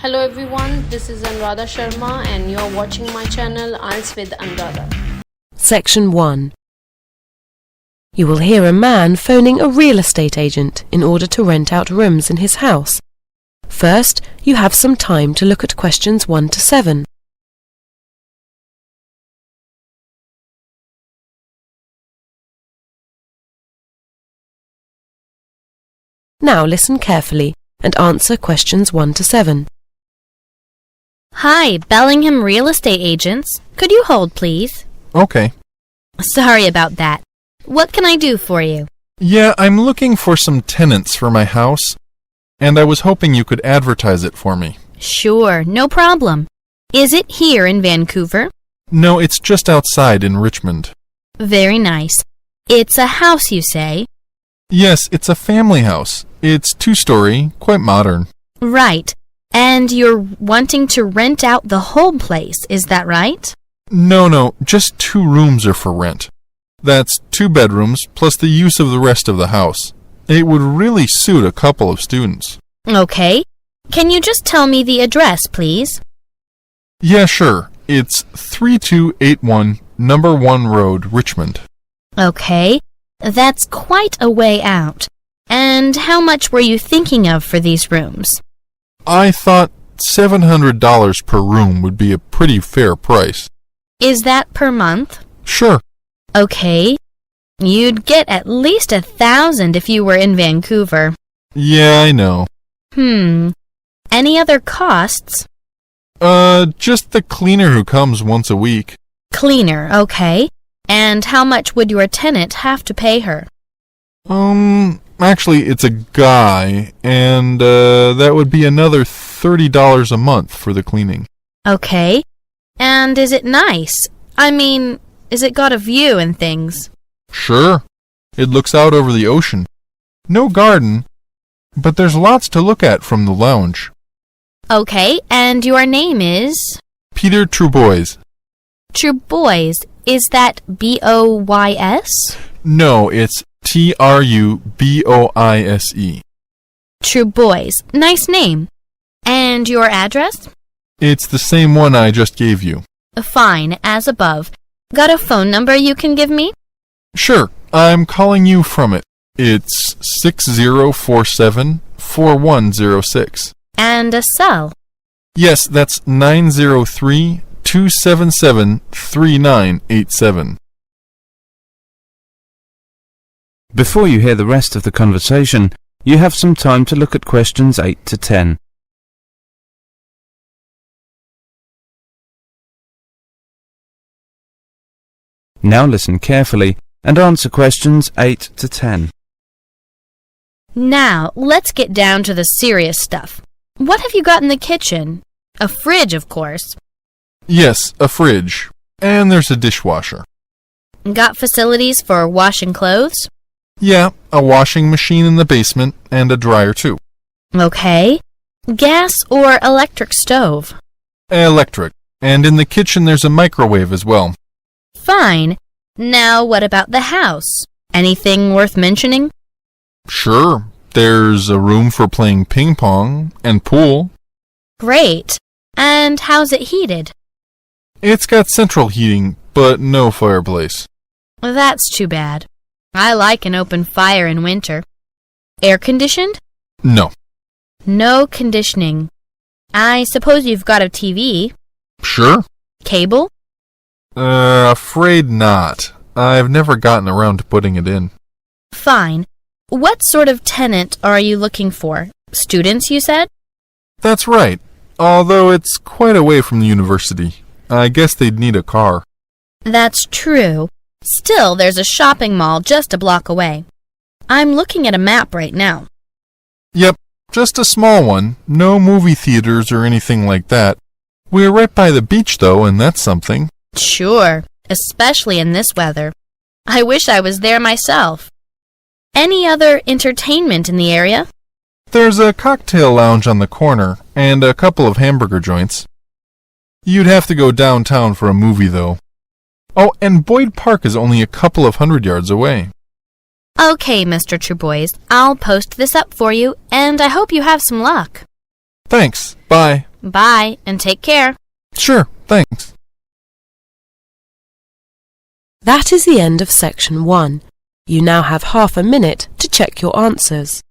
Hello everyone, this is ANURADHA Sharma and you're watching my channel IELTS with ANURADHA. Section 1. You will hear a man phoning a real estate agent in order to rent out rooms in his house. First, you have some time to look at questions 1 to 7. Now listen carefully and answer questions 1 to 7. Hi, Bellingham Real Estate Agents. Could you hold, please? Okay. Sorry about that. What can I do for you? Yeah, I'm looking for some tenants for my house, and I was hoping you could advertise it for me. Sure, no problem. Is it here in Vancouver? No, it's just outside in Richmond. Very nice. It's a house, you say? Yes, it's a family house. It's 2-story, quite modern. Right. And you're wanting to rent out the whole place, is that right? No, just 2 rooms are for rent. That's 2 bedrooms plus the use of the rest of the house. It would really suit a couple of students. Okay. Can you just tell me the address, please? Yeah, sure. It's 3281 Number 1 Road, Richmond. Okay. That's quite a way out. And how much were you thinking of for these rooms? I thought $700 per room would be a pretty fair price. Is that per month? Sure. Okay. You'd get at least $1,000 if you were in Vancouver. Yeah, I know. Any other costs? Just the cleaner who comes once a week. Cleaner, okay. And how much would your tenant have to pay her? Actually, it's a guy, and that would be another $30 a month for the cleaning. Okay. And is it nice? I mean, is it got a view and things? Sure. It looks out over the ocean. No garden, but there's lots to look at from the lounge. Okay, and your name is? Peter Trubois. Trubois. Is that B-O-Y-S? No, it's Truboise. Trubois. Nice name. And your address? It's the same one I just gave you. Fine, as above. Got a phone number you can give me? Sure, I'm calling you from it. It's 6047-4106. And a cell? Yes, that's 903-277-3987. Before you hear the rest of the conversation, you have some time to look at questions 8 to 10. Now listen carefully and answer questions 8 to 10. Now, let's get down to the serious stuff. What have you got in the kitchen? A fridge, of course. Yes, a fridge. And there's a dishwasher. Got facilities for washing clothes? Yeah, a washing machine in the basement and a dryer too. Okay. Gas or electric stove? Electric. And in the kitchen there's a microwave as well. Fine. Now what about the house? Anything worth mentioning? Sure. There's a room for playing ping pong and pool. Great. And how's it heated? It's got central heating, but no fireplace. That's too bad. I like an open fire in winter. Air conditioned? No. No conditioning. I suppose you've got a TV? Sure. Cable? Afraid not. I've never gotten around to putting it in. Fine. What sort of tenant are you looking for? Students, you said? That's right. Although it's quite away from the university. I guess they'd need a car. That's true. Still, there's a shopping mall just a block away. I'm looking at a map right now. Yep, just a small one. No movie theaters or anything like that. We're right by the beach, though, and that's something. Sure, especially in this weather. I wish I was there myself. Any other entertainment in the area? There's a cocktail lounge on the corner, and a couple of hamburger joints. You'd have to go downtown for a movie, though. Oh, and Boyd Park is only a couple of 100 yards away. Okay, Mr. Trubois, I'll post this up for you, and I hope you have some luck. Thanks. Bye. Bye, and take care. Sure, thanks. That is the end of section 1. You now have half a minute to check your answers.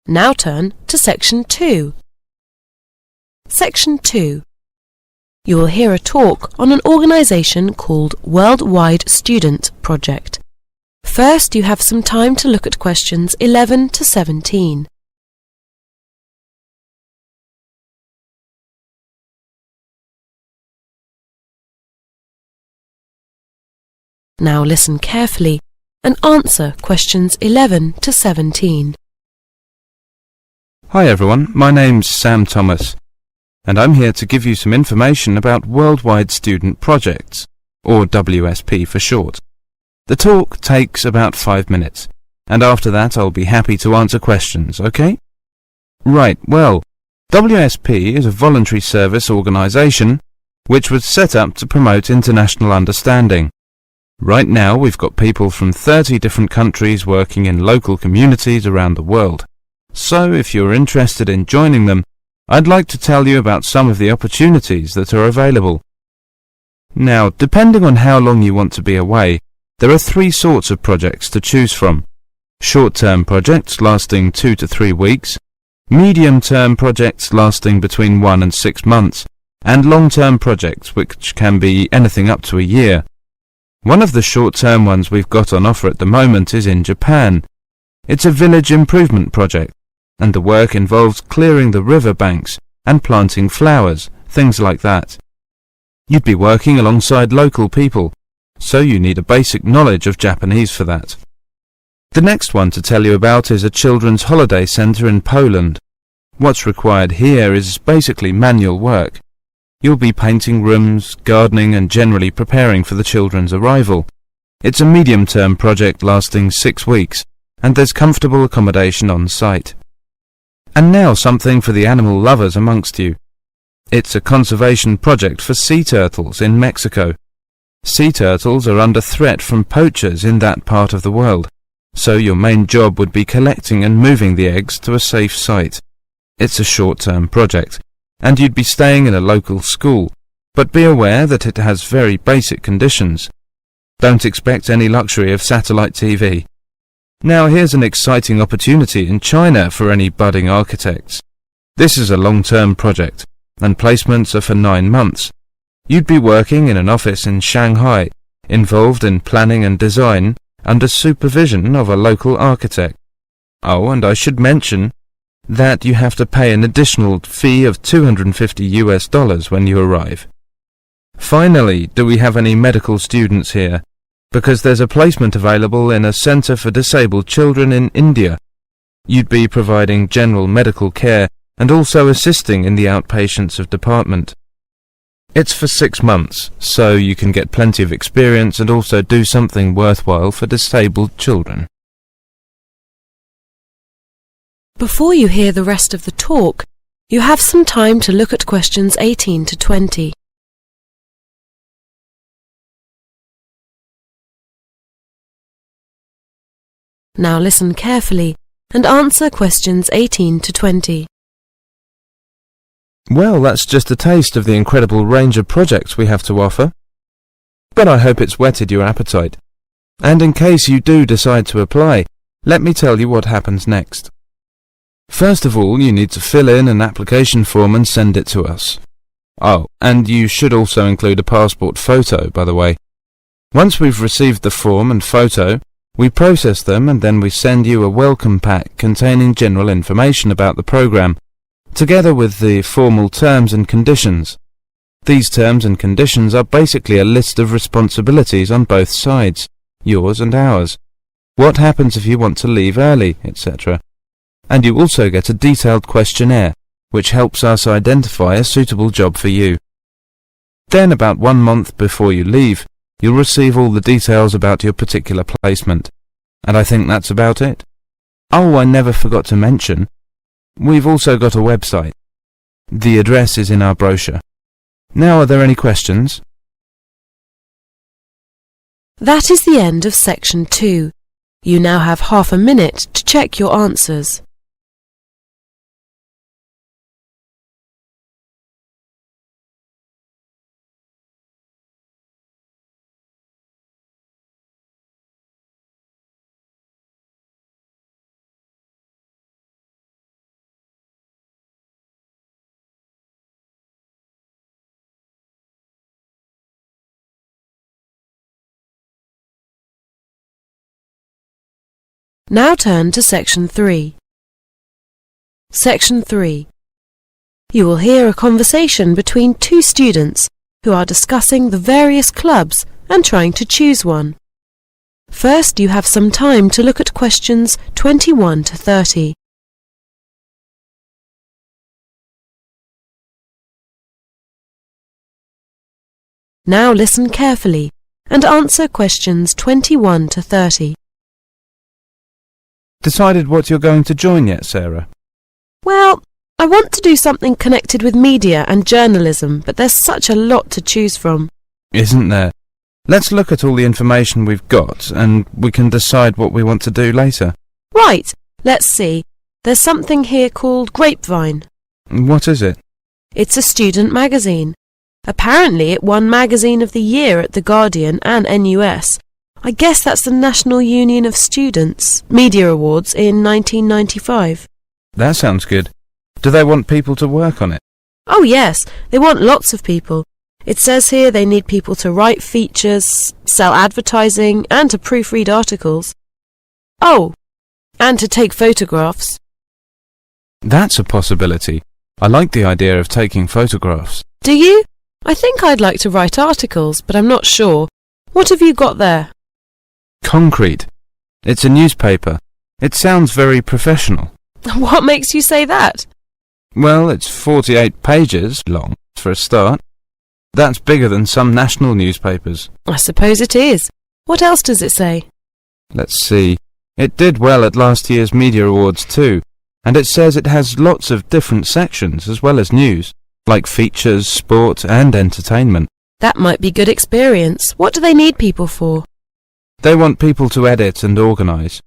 Now turn to section 2. Section 2. You will hear a talk on an organisation called Worldwide Student Project. First, you have some time to look at questions 11 to 17. Now listen carefully and answer questions 11 to 17. Hi everyone, my name's Sam Thomas, and I'm here to give you some information about Worldwide Student Projects, or WSP for short. The talk takes about 5 minutes, and after that I'll be happy to answer questions, okay? Right, well, WSP is a voluntary service organisation which was set up to promote international understanding. Right now we've got people from 30 different countries working in local communities around the world. So, if you're interested in joining them, I'd like to tell you about some of the opportunities that are available. Now, depending on how long you want to be away, there are 3 sorts of projects to choose from. Short-term projects lasting 2 to 3 weeks, medium-term projects lasting between 1 and 6 months, and long-term projects which can be anything up to a year. One of the short-term ones we've got on offer at the moment is in Japan. It's a village improvement project, and the work involves clearing the river banks and planting flowers, things like that. You'd be working alongside local people, so you need a basic knowledge of Japanese for that. The next one to tell you about is a children's holiday centre in Poland. What's required here is basically manual work. You'll be painting rooms, gardening and generally preparing for the children's arrival. It's a medium-term project lasting 6 weeks, and there's comfortable accommodation on site. And now something for the animal lovers amongst you. It's a conservation project for sea turtles in Mexico. Sea turtles are under threat from poachers in that part of the world, so your main job would be collecting and moving the eggs to a safe site. It's a short-term project, and you'd be staying in a local school, but be aware that it has very basic conditions. Don't expect any luxury of satellite TV. Now here's an exciting opportunity in China for any budding architects. This is a long-term project, and placements are for 9 months. You'd be working in an office in Shanghai, involved in planning and design, under supervision of a local architect. Oh, and I should mention that you have to pay an additional fee of $250 when you arrive. Finally, do we have any medical students here? Because there's a placement available in a centre for disabled children in India. You'd be providing general medical care and also assisting in the outpatients of department. It's for 6 months, so you can get plenty of experience and also do something worthwhile for disabled children. Before you hear the rest of the talk, you have some time to look at questions 18 to 20. Now listen carefully and answer questions 18 to 20. Well, that's just a taste of the incredible range of projects we have to offer. But I hope it's whetted your appetite. And in case you do decide to apply, let me tell you what happens next. First of all, you need to fill in an application form and send it to us. Oh, and you should also include a passport photo, by the way. Once we've received the form and photo, we process them and then we send you a welcome pack containing general information about the program, together with the formal terms and conditions. These terms and conditions are basically a list of responsibilities on both sides, yours and ours. What happens if you want to leave early, etc. And you also get a detailed questionnaire, which helps us identify a suitable job for you. Then, about 1 month before you leave, you'll receive all the details about your particular placement. And I think that's about it. Oh, I never forgot to mention, we've also got a website. The address is in our brochure. Now, are there any questions? That is the end of section 2. You now have half a minute to check your answers. Now turn to section 3. Section 3. You will hear a conversation between two students who are discussing the various clubs and trying to choose one. First, you have some time to look at questions 21 to 30. Now listen carefully and answer questions 21 to 30. Decided what you're going to join yet, Sarah? Well, I want to do something connected with media and journalism, but there's such a lot to choose from. Isn't there? Let's look at all the information we've got, and we can decide what we want to do later. Right, let's see. There's something here called Grapevine. What is it? It's a student magazine. Apparently it won Magazine of the Year at The Guardian and NUS. I guess that's the National Union of Students Media Awards in 1995. That sounds good. Do they want people to work on it? Oh yes, they want lots of people. It says here they need people to write features, sell advertising, and to proofread articles. Oh, and to take photographs. That's a possibility. I like the idea of taking photographs. Do you? I think I'd like to write articles, but I'm not sure. What have you got there? Concrete. It's a newspaper. It sounds very professional. What makes you say that? Well, it's 48 pages long, for a start. That's bigger than some national newspapers. I suppose it is. What else does it say? Let's see. It did well at last year's Media Awards too, and it says it has lots of different sections as well as news, like features, sport and entertainment. That might be good experience. What do they need people for? They want people to edit and organise.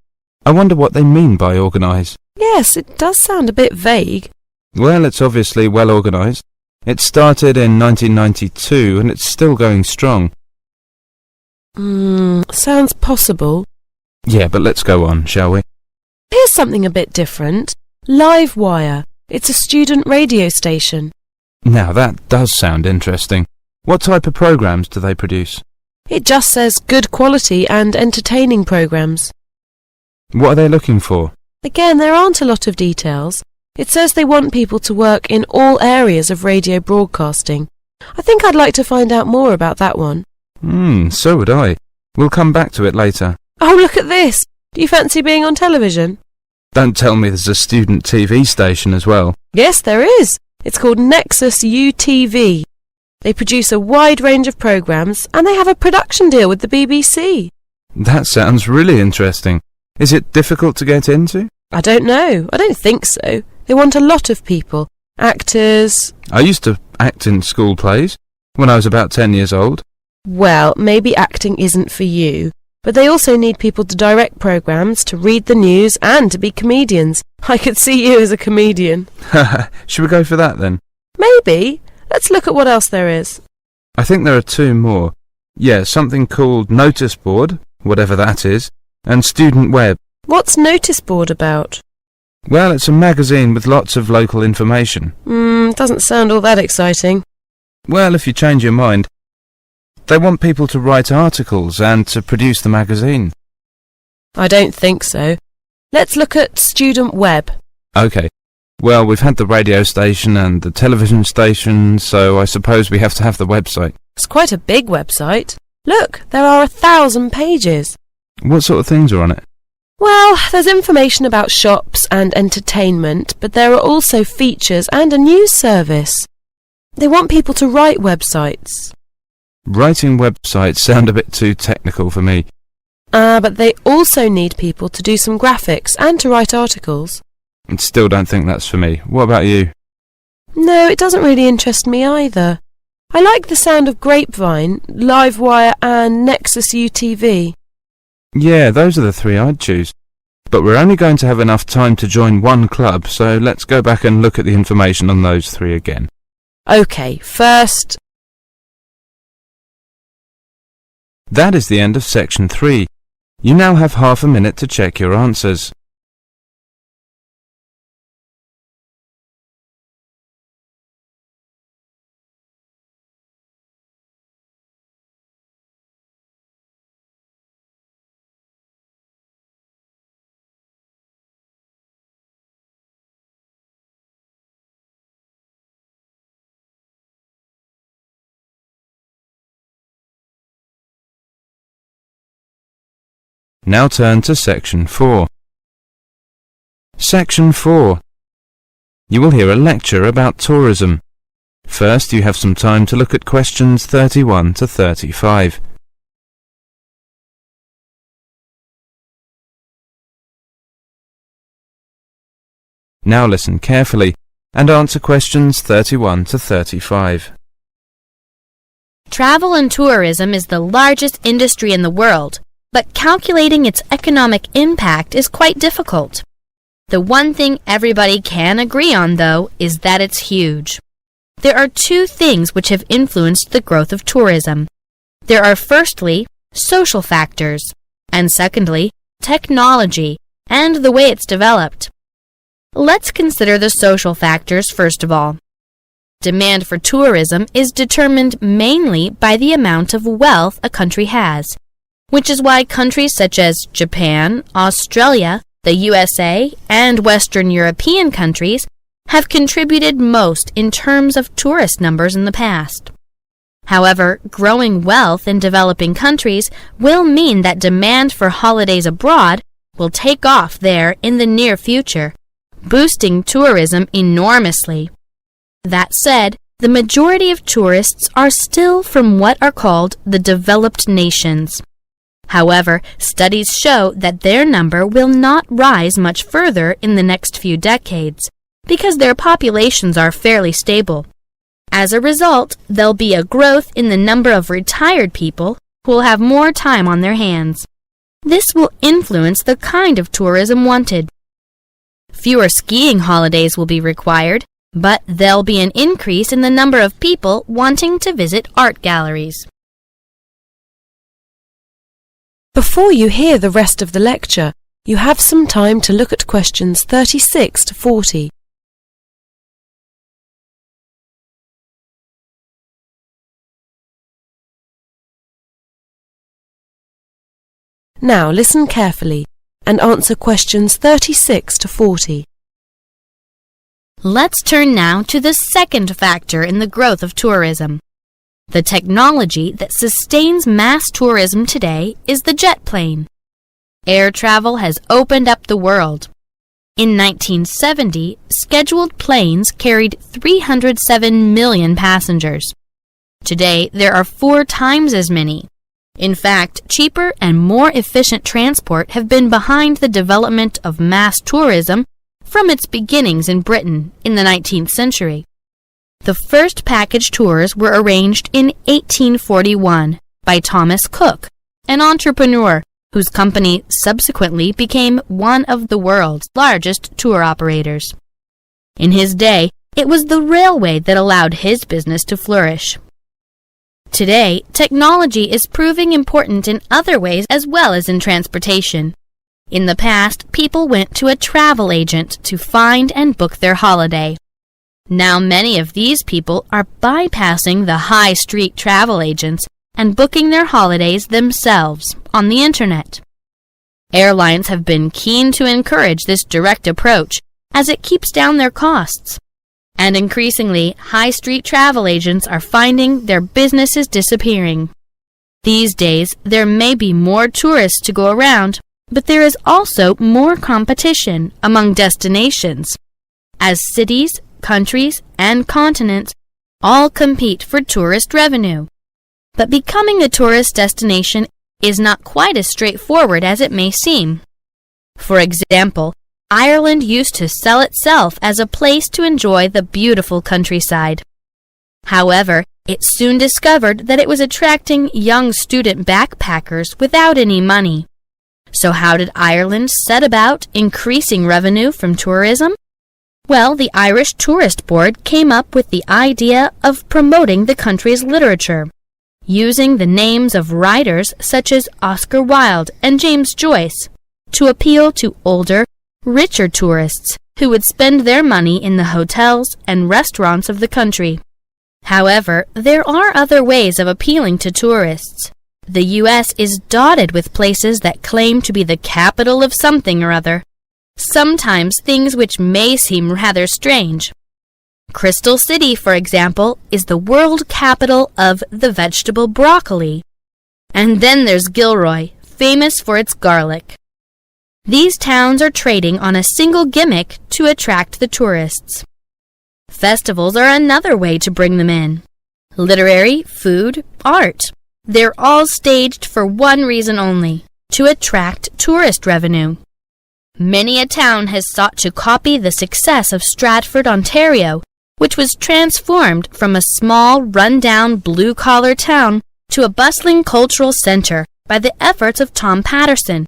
I wonder what they mean by organise. Yes, it does sound a bit vague. Well, it's obviously well organised. It started in 1992 and it's still going strong. Sounds possible. Yeah, but let's go on, shall we? Here's something a bit different. Live Wire. It's a student radio station. Now that does sound interesting. What type of programmes do they produce? It just says good quality and entertaining programmes. What are they looking for? Again, there aren't a lot of details. It says they want people to work in all areas of radio broadcasting. I think I'd like to find out more about that one. So would I. We'll come back to it later. Oh, look at this! Do you fancy being on television? Don't tell me there's a student TV station as well. Yes, there is. It's called Nexus UTV. They produce a wide range of programmes and they have a production deal with the BBC. That sounds really interesting. Is it difficult to get into? I don't know. I don't think so. They want a lot of people. Actors. I used to act in school plays when I was about 10 years old. Well, maybe acting isn't for you. But they also need people to direct programmes, to read the news and to be comedians. I could see you as a comedian. Should we go for that then? Maybe. Let's look at what else there is. I think there are two more. Yeah, something called Notice Board, whatever that is, and Student Web. What's Notice Board about? Well, it's a magazine with lots of local information. Doesn't sound all that exciting. Well, if you change your mind. They want people to write articles and to produce the magazine. I don't think so. Let's look at Student Web. OK. Well, we've had the radio station and the television station, so I suppose we have to have the website. It's quite a big website. Look, there are 1,000 pages. What sort of things are on it? Well, there's information about shops and entertainment, but there are also features and a news service. They want people to write websites. Writing websites sound a bit too technical for me. But they also need people to do some graphics and to write articles. I still don't think that's for me. What about you? No, it doesn't really interest me either. I like the sound of Grapevine, Livewire and Nexus UTV. Yeah, those are the three I'd choose. But we're only going to have enough time to join one club, so let's go back and look at the information on those three again. OK, first... That is the end of section 3. You now have half a minute to check your answers. Now turn to section 4. Section 4. You will hear a lecture about tourism. First, you have some time to look at questions 31 to 35. Now listen carefully and answer questions 31 to 35. Travel and tourism is the largest industry in the world, but calculating its economic impact is quite difficult. The one thing everybody can agree on, though, is that it's huge. There are two things which have influenced the growth of tourism. There are firstly, social factors, and secondly, technology and the way it's developed. Let's consider the social factors first of all. Demand for tourism is determined mainly by the amount of wealth a country has, which is why countries such as Japan, Australia, the USA, and Western European countries have contributed most in terms of tourist numbers in the past. However, growing wealth in developing countries will mean that demand for holidays abroad will take off there in the near future, boosting tourism enormously. That said, the majority of tourists are still from what are called the developed nations. However, studies show that their number will not rise much further in the next few decades, because their populations are fairly stable. As a result, there'll be a growth in the number of retired people who will have more time on their hands. This will influence the kind of tourism wanted. Fewer skiing holidays will be required, but there'll be an increase in the number of people wanting to visit art galleries. Before you hear the rest of the lecture, you have some time to look at questions 36 to 40. Now listen carefully and answer questions 36 to 40. Let's turn now to the second factor in the growth of tourism. The technology that sustains mass tourism today is the jet plane. Air travel has opened up the world. In 1970, scheduled planes carried 307 million passengers. Today, there are 4 times as many. In fact, cheaper and more efficient transport have been behind the development of mass tourism from its beginnings in Britain in the 19th century. The first package tours were arranged in 1841 by Thomas Cook, an entrepreneur whose company subsequently became one of the world's largest tour operators. In his day, it was the railway that allowed his business to flourish. Today, technology is proving important in other ways as well as in transportation. In the past, people went to a travel agent to find and book their holiday. Now many of these people are bypassing the high street travel agents and booking their holidays themselves on the internet. Airlines have been keen to encourage this direct approach as it keeps down their costs. And increasingly, high street travel agents are finding their businesses disappearing. These days, there may be more tourists to go around, but there is also more competition among destinations, as cities, countries, and continents all compete for tourist revenue. But becoming a tourist destination is not quite as straightforward as it may seem. For example, Ireland used to sell itself as a place to enjoy the beautiful countryside. However, it soon discovered that it was attracting young student backpackers without any money. So how did Ireland set about increasing revenue from tourism? Well, the Irish Tourist Board came up with the idea of promoting the country's literature, using the names of writers such as Oscar Wilde and James Joyce to appeal to older, richer tourists who would spend their money in the hotels and restaurants of the country. However, there are other ways of appealing to tourists. The U.S. is dotted with places that claim to be the capital of something or other, sometimes things which may seem rather strange. Crystal City, for example, is the world capital of the vegetable broccoli. And then there's Gilroy, famous for its garlic. These towns are trading on a single gimmick to attract the tourists. Festivals are another way to bring them in. Literary, food, art. They're all staged for one reason only, to attract tourist revenue. Many a town has sought to copy the success of Stratford, Ontario, which was transformed from a small, run-down, blue-collar town to a bustling cultural center by the efforts of Tom Patterson,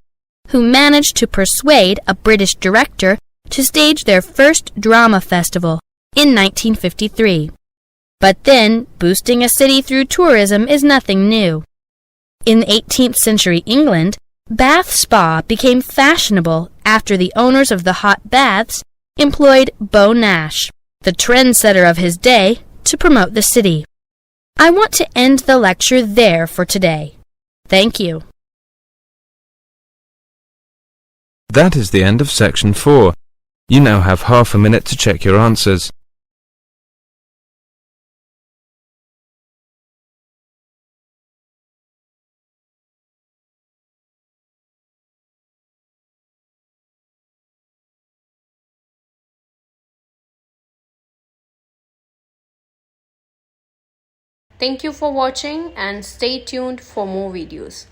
who managed to persuade a British director to stage their first drama festival in 1953. But then, boosting a city through tourism is nothing new. In 18th century England, bath spa became fashionable after the owners of the hot baths employed Beau Nash, the trendsetter of his day, to promote the city. I want to end the lecture there for today. Thank you. That is the end of section 4. You now have half a minute to check your answers. Thank you for watching and stay tuned for more videos.